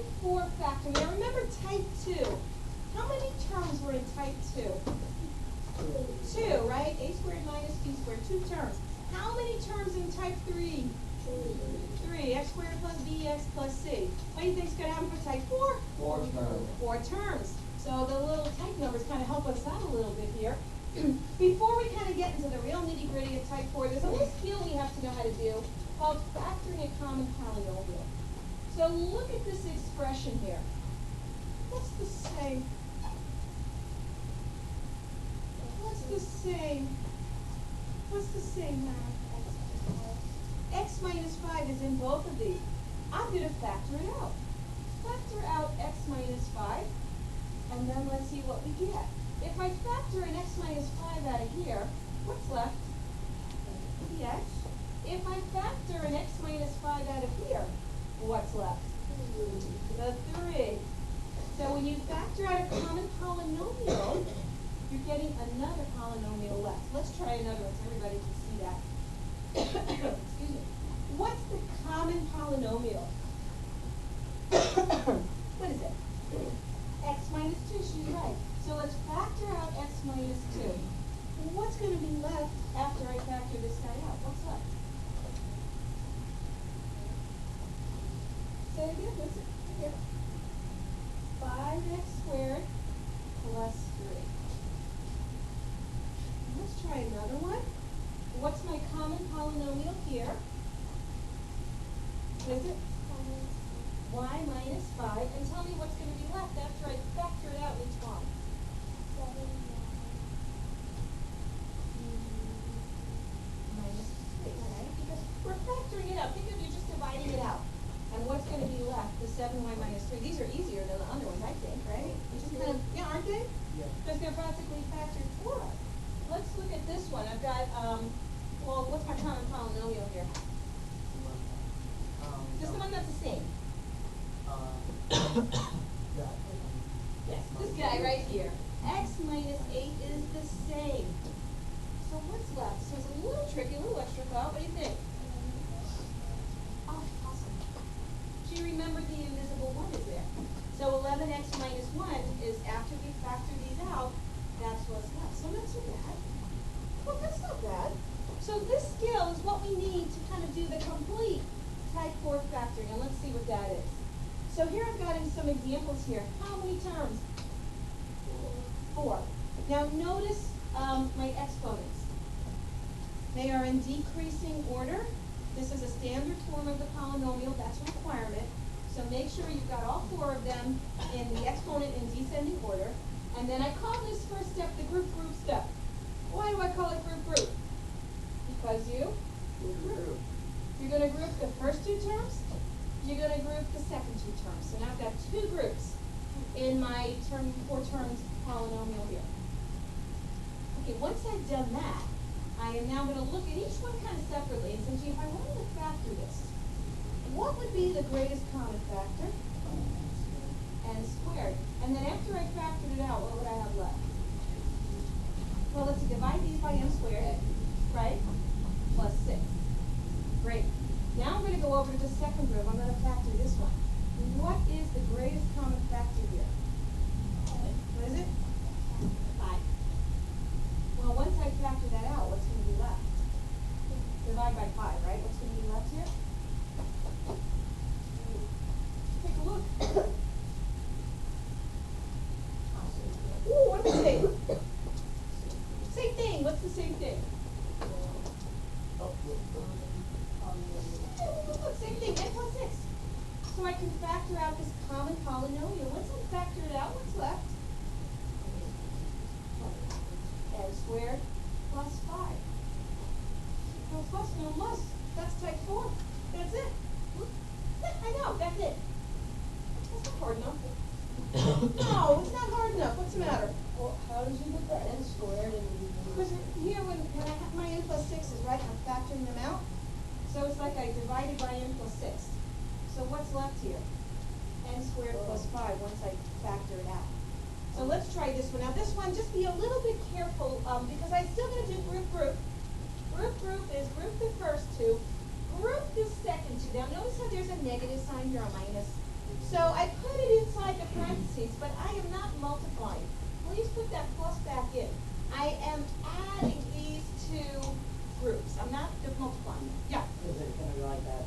type 4 factoring. Now remember type 2. How many terms were in type 2? 2, right? A squared minus b squared, 2 terms. How many terms in type 3? 3. X squared plus bx plus c. What do you think is going to happen for type 4? 4 terms. 4 terms. So the little type numbers kind of help us out a little bit here. Before we kind of get into the real nitty-gritty of type 4, there's a little skill we have to know how to do called factoring a common polynomial. So look at this expression here. What's the same? What's the same? What's the same now? X minus 5 is in both of these. I'm going to factor it out. Factor out x minus 5, and then let's see what we get. If I factor an x minus 5 out of here, what's left? The x. If I factor an x minus 5 out of here, what's left? The 3. So when you factor out a common polynomial, you're getting another polynomial left. Let's try another one so everybody can see that. Excuse me. What's the common polynomial? What is it? X minus 2, she's right. So let's factor out x minus 2. What's going to be left after I factor this guy out? What's left? Say it again, what's it? Here. 5x squared plus 3. Let's try another one. What's my common polynomial here? What is it? Y minus 5. And tell me what's going to be left after I factor it out each one. Minus 3, right? Because we're factoring it out. Think of you just dividing it out. And what's going to be left? The 7y minus 3. These are easier than the other ones, I think, right? Which is kind of, yeah, aren't they? Yeah. Because they're practically factored for us. Let's look at this one. I've got, well, what's my common polynomial here? Just the one that's the same. Yes, this guy right here. X minus 8 is the same. So what's left? So it's a little tricky, a little extra thought. What do you think? Oh, awesome. Do you remember the invisible 1 is there? So 11x minus 1 is after we factor these out, that's what's left. So not too bad. Well, that's not bad. So this skill is what we need to kind of do the complete type 4 factoring. And let's see what that is. So here I've got in some examples here. How many terms? 4. Now notice my exponents. They are in decreasing order. This is a standard form of the polynomial. That's a requirement. So make sure you've got all 4 of them in the exponent in descending order. And then I call this first step the group step. Why do I call it group? Because you group. You're going to group the first 2 terms. You're going to group the second 2 terms. So now I've got 2 groups in my 4 terms polynomial here. Okay, once I've done that, I am now going to look at each one kind of separately and say, gee, if I wanted to factor this, what would be the greatest common factor? N squared. And then after I factored it out, what would I have left? Well, let's divide these by n squared, right? Plus 6. Great. Now I'm going to go over to the second group. I'm going to factor this one. What is the greatest common factor here? What is it? 5. Well, once I factor that out, what's going to be left? Divide by 5, right? What's going to be left here? Take a look. Ooh, what does it say? Same thing. What's the same thing? Look, same thing, n plus 6. So I can factor out this common polynomial. Once I factor it out, what's left? N squared plus 5. No plus, no plus. That's type 4. That's it. I know, that's it. That's not hard enough. No, it's not hard enough. What's the matter? Well, how did you get that n squared and Because here, when I have my n plus 6's, right, I'm factoring them out. So it's like I divided by n plus 6. So what's left here? N squared plus 5 once I factor it out. So let's try this one. Now this one, just be a little bit careful because I'm still going to do group. Group is group the first 2. Group the second 2. Now notice how there's a negative sign here, a minus. So I put it inside the parentheses, but I am not multiplying. Please put that plus back in. I am adding these two groups. I'm not multiplying. Yeah. Is it gonna be like that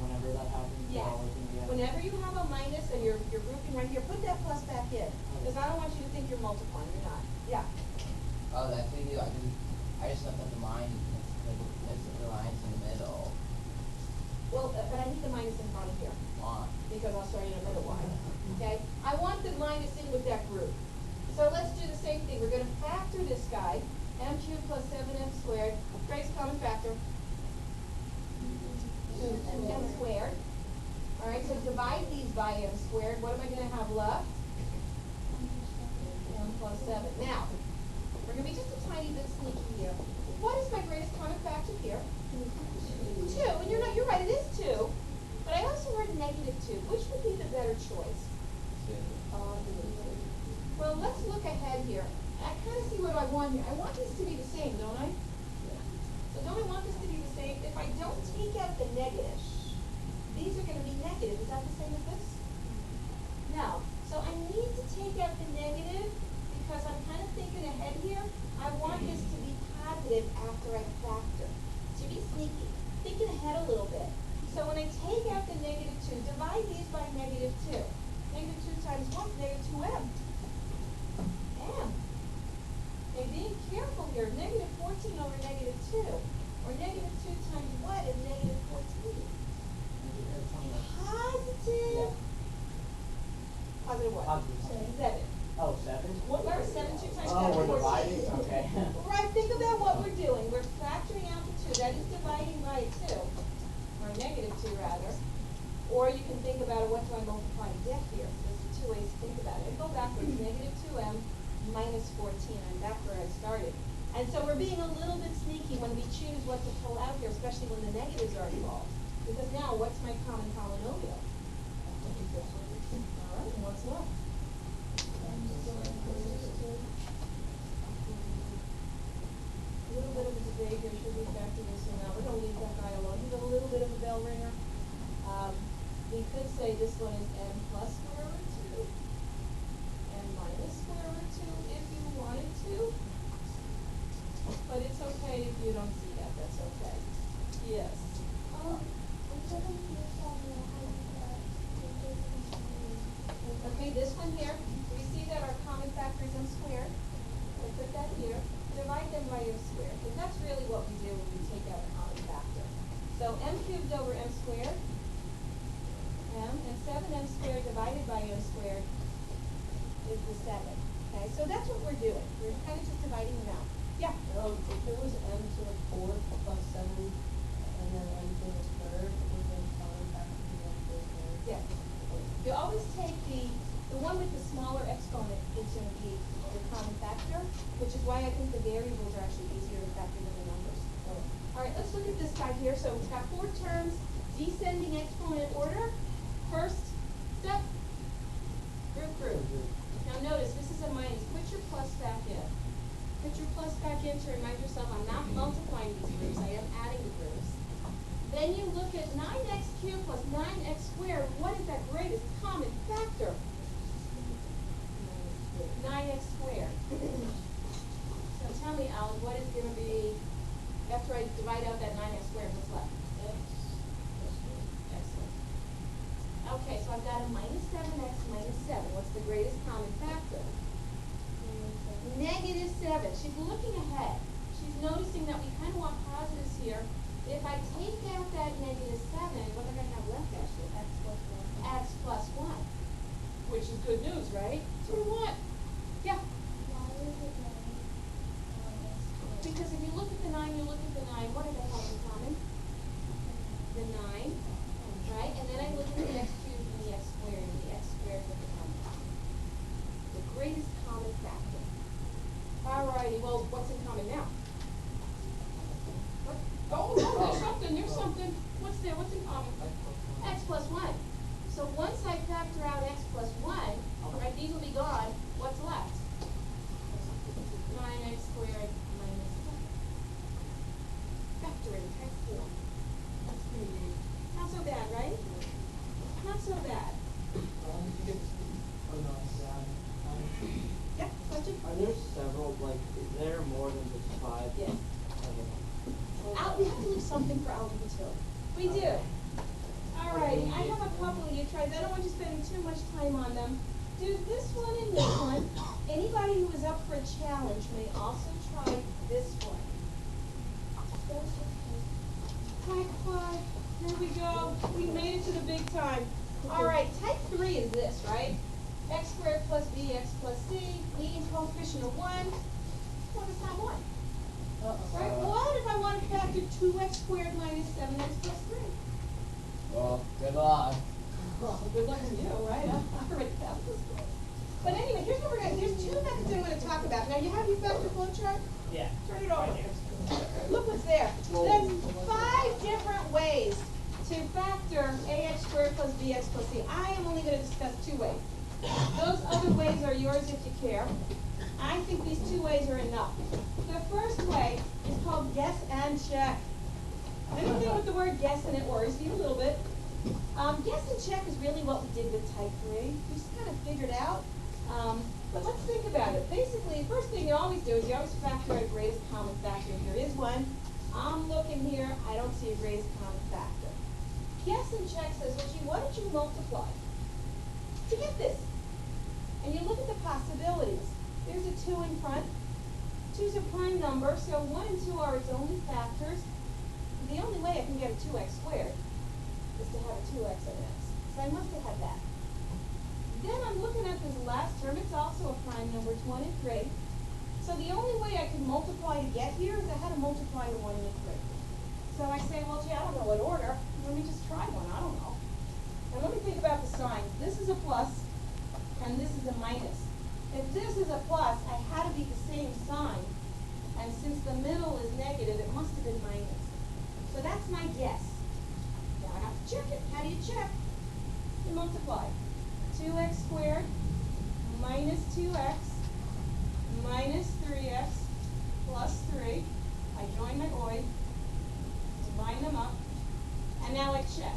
whenever that happens? It's Yes. always gonna be like- Whenever you have a minus and you're grouping right here, put that plus back in. Because I don't want you to think you're multiplying. You're not. Yeah. Oh, that's what you do. I just left out the line. It's the lines in the middle. Well, but I need the minus in front of here. Why? Because I'll show you in a minute why. Okay? I want the minus in with that group. So let's do the same thing. We're going to factor this guy. M cubed plus 7m squared. Greatest common factor. M squared. All right, so divide these by m squared. What am I going to have left? M plus 7. Now, we're going to be just a tiny bit sneaky here. What is my greatest common factor here? 2. And you're right, it is 2. But I also heard -2. Which would be the better choice? Well, let's look ahead here. I kind of see what I want here. I want these to be the same, don't I? So don't I want this to be the same? If I don't take out the negative, these are going to be negative. Is that the same as this? No. So I need to take out the negative because I'm kind of thinking ahead here. I want this to be positive after I factor. To be sneaky. Thinking ahead a little bit. So when I take out the -2, divide these by -2. -2 times 1 is -2m. M. Now being careful here, -14 over -2. Or -2 times what is -14? Positive. Positive what? Positive. 7. Oh, 7? Where is 7? 2 times 7? Oh, we're 14. dividing? Okay. Right, think about what we're doing. We're factoring out the 2. That is dividing by 2. Or -2 rather. Or you can think about it, what do I multiply to get here? There's 2 ways to think about it. And go backwards, -2m minus 14. I'm back where I started. And so we're being a little bit sneaky when we choose what to pull out here, especially when the negatives are involved. Because now, what's my common polynomial? All right, and what's left? A little bit of a debate here, should we factor this in? Now, we're going to leave that guy alone. He's a little bit of a bell ringer. We could say this one is m plus square root 2, and minus square root 2 if you wanted to. But it's okay if you don't see that. That's okay. Yes. Okay, this one here, we see that our common factor is m squared. We'll put that here. Divide them by m squared, because that's really what we do when we take out a common factor. So m cubed over m squared, m, and 7m squared divided by m squared is the 7. Okay, so that's what we're doing. We're kind of just dividing them out. Yeah. If it was m to the 4th plus 7, and then m to the 3rd, would then common factor be m to the 3rd? Yeah. You always take the one with the smaller exponent is going to be the common factor, which is why I think the variables are actually easier to factor than the numbers. All right, let's look at this guy here. So it's got 4 terms, descending exponent order. First step, group. Now notice, this is a minus. Put your plus back in. Put your plus back in to remind yourself I'm not multiplying these groups, I am adding the groups. Then you look at 9x cubed plus 9x squared. What is that greatest common factor? 9x squared. So tell me, Alan, what is going to be, after I divide out that 9x squared, what's left? Excellent. Okay, so I've got a minus 7x minus 7. What's the greatest common factor? -7. She's looking ahead. She's noticing that we kind of want positives here. If I take out that -7, what am I going to have left, Ashley? X plus 1. Which is good news, right? So we want. Yeah. Because if you look at the 9, you look at the 9, what do they have in common? The 9, right? And then I look at the x cubed and the x squared, and the x squared with the common. The greatest common factor. Alrighty, well, what's in common now? What? Oh, there's something. What's there? What's in common? X plus 1. So once I factor out x plus 1, right, these will be gone. What's left? 9x squared minus 7. Factoring type 4. That's pretty neat. Not so bad, right? Not so bad. We do. Okay. Alrighty, I have a couple of you tries. I don't want you spending too much time on them. Do this one and this one. Anybody who is up for a challenge may also try this one. Quack, quack. Here we go. We made it to the big time. Alright, type 3 is this, right? X squared plus bx plus c, leading coefficient of 1. What is that 1? Right? What if I want to factor 2x squared minus 7x plus 3? Well, good luck. Well, good luck to you, right? I already passed this course. But anyway, here's what we're going to do. There's two methods I'm going to talk about. Now, you have your factor flow chart? Yeah. Turn it over. Right here. Look what's there. There's 5 different ways to factor ax squared plus bx plus c. I am only going to discuss 2 ways. Those other ways are yours if you care. I think these 2 ways are enough. The first way is called guess and check. Anything with the word guess in it worries you a little bit. Guess and check is really what we did with type 3. We just kind of figured out. But let's think about it. Basically, the first thing you always do is you always factor out a greatest common factor. If there is one, I'm looking here, I don't see a greatest common factor. Guess and check says, well, gee, what did you multiply to get this? And you look at the possibilities. There's a 2 in front. 2's a prime number, so 1 and 2 are its only factors. The only way I can get a 2x squared is to have a 2x and x. So I must have had that. Then I'm looking at this last term. It's also a prime number. It's 1 and 3. So the only way I can multiply to get here is I had to multiply to 1 and 3. So I say, well, gee, I don't know what order. Let me just try one. I don't know. And let me think about the signs. This is a plus, and this is a minus. If this is a plus, I had to be the same sign. And since the middle is negative, it must have been minus. So that's my guess. Now I have to check it. How do you check? You multiply. 2x squared minus 2x minus 3x plus 3. I join my OI, combine them up, and now I check.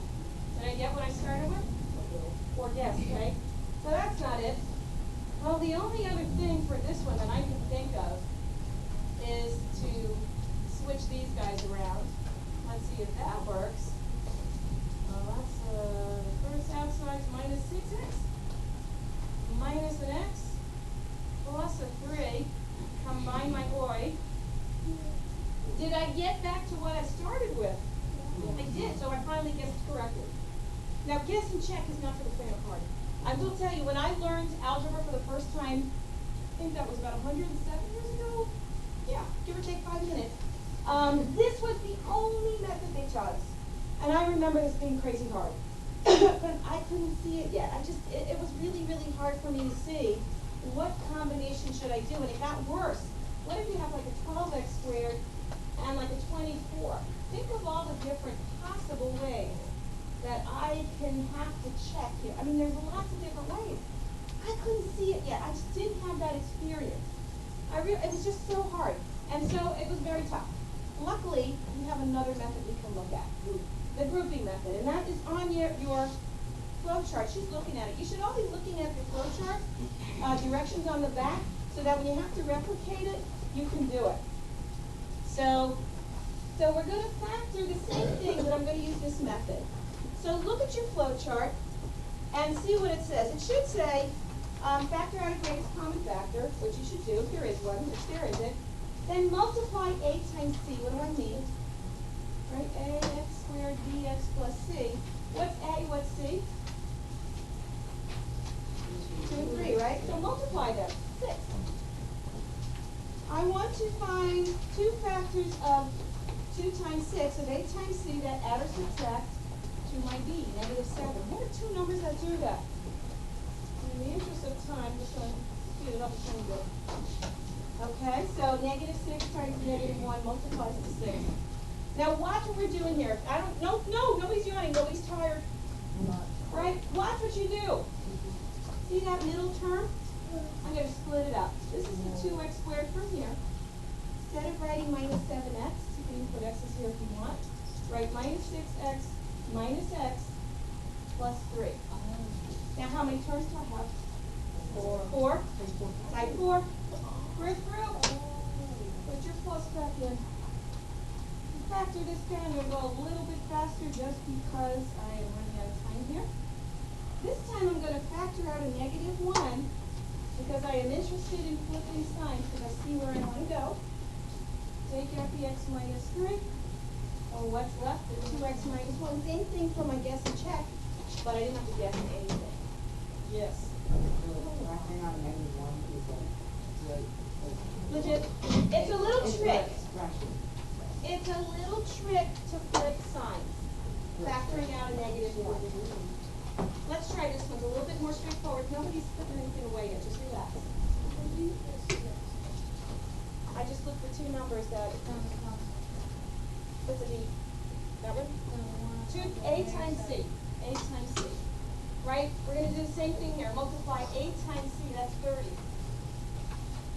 Did I get what I started with? Or guess, right? So that's not it. Well, the only other thing for this one that I can think of is to switch these guys around. Let's see if that works. That's the first outside minus 6x minus an x plus a 3. Combine my OI. Did I get back to what I started with? I did, so I finally guessed correctly. Now, guess and check is not for the faint of heart. I will tell you, when I learned algebra for the first time, I think that was about 107 years ago. Yeah, give or take 5 minutes. This was the only method they taught us. And I remember this being crazy hard. But I couldn't see it yet. It was really, really hard for me to see what combination should I do. And it got worse. What if you have like a 12x squared and like a 24? Think of all the different possible ways that I can have to check here. I mean, there's lots of different ways. I couldn't see it yet. I just didn't have that experience. It was just so hard. And so it was very tough. Luckily, we have another method we can look at. The grouping method. And that is on your flow chart. She's looking at it. You should all be looking at the flow chart. Directions on the back, so that when you have to replicate it, you can do it. So we're going to factor the same thing, but I'm going to use this method. So look at your flow chart and see what it says. It should say factor out a greatest common factor, which you should do if there is one, which there isn't. Then multiply a times c. What do I mean? Right? ax squared bx plus c. What's a? What's c? 2 and 3, right? So multiply them. 6. I want to find 2 factors of 2 times 6 of a times c that add or subtract to my b, negative 7. What are 2 numbers that do that? In the interest of time, I'm just going to speed it up a tiny bit. Okay, so negative 6 times negative 1 multiplies to 6. Now watch what we're doing here. No, nobody's yawning, nobody's tired. Right? Watch what you do. See that middle term? I'm going to split it up. This is the 2x squared from here. Instead of writing minus 7x, you can put x's here if you want. Write minus 6x minus x plus 3. Now how many terms do I have? 4. Type 4. We're through. Put your plus back in. factor this guy. I'm gonna go a little bit faster just because I am running out of time here. This time I'm gonna factor out a -1 because I am interested in flipping signs because I see where I wanna go. Take out the x minus 3. Oh, what's left? The 2x minus 1. Same thing for my guess and check, but I didn't have to guess anything. Yes. Factoring out a -1 is Legit. It's a little trick. Fraction. It's a little trick to flip signs. Factoring out a -1. Let's try this one. It's a little bit more straightforward. Nobody's putting anything away yet. Just relax. I just looked for two numbers that. What's the D? That one? A times C. A times C. Right? We're going to do the same thing here. Multiply A times C. That's 30.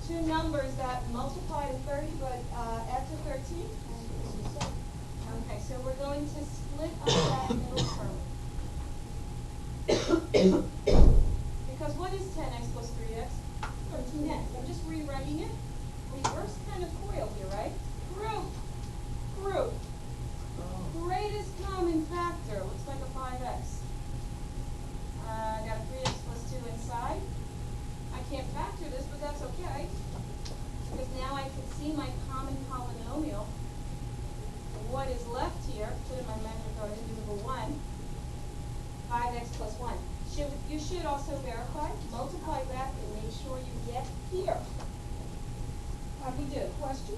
Two numbers that multiply to 30 but add to 13. Okay, so we're going to split up that middle term. Because what is 10x plus 3x? 13x. I'm just rewriting it. Reverse kind of coil here, right? Group. Greatest common factor. Looks like a 5x. I got a 3x plus 2 inside. I can't factor this, but that's okay. Because now I can see my common polynomial. What is left here, put in my metric code, indivisible 1. 5x plus 1. You should also verify, multiply that, and make sure you get here. How'd we do? Question?